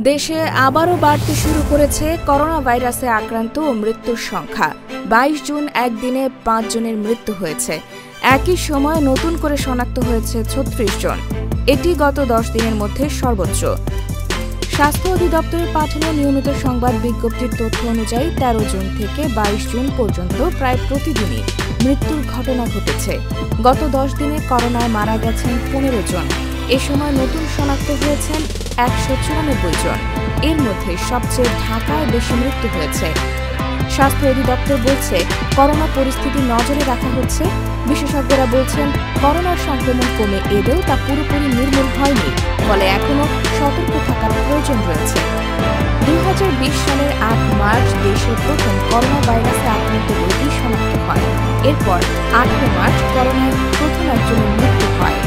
দেশে আবারও বাড়তে শুরু করেছে করোনা ভাইরাসে আক্রান্ত ও মৃত্যুর সংখ্যা। ২২ জুন একদিনে ৫ জনের মৃত্যু হয়েছে। একই সময়ে নতুন করে শনাক্ত হয়েছে ৩৬ জন। এটি গত ১০ দিনের মধ্যে সর্বোচ্চ। স্বাস্থ্য অধিদপ্তরের পাঠানো নিয়মিত সংবাদ বিজ্ঞপ্তির তথ্য অনুযায়ী ১৩ জুন থেকে ২২ জুন পর্যন্ত প্রায় প্রতিদিনই মৃত্যুর ঘটনা ঘটেছে। গত ১০ দিনে করোনায় মারা গেছেন ১৫ জন। এ সময় নতুন শনাক্ত হয়েছেন ১৯৪ জন। এর মধ্যে সবচেয়ে ঢাকায় বেশি মৃত্যু হয়েছে। স্বাস্থ্য অধিদপ্তর বলছে, করোনা পরিস্থিতি নজরে রাখা হচ্ছে। বিশেষজ্ঞরা বলছেন, করোনার সংক্রমণ কমে এলেও তা পুরোপুরি নির্মূল হয়নি, ফলে এখনও সতর্ক থাকার প্রয়োজন রয়েছে। ২০২০ সালের ৮ মার্চ দেশে প্রথম করোনা ভাইরাসে আক্রান্ত রোগী শনাক্ত হয়। এরপর ৮ মার্চ করোনায় প্রথম একজনের মৃত্যু হয়।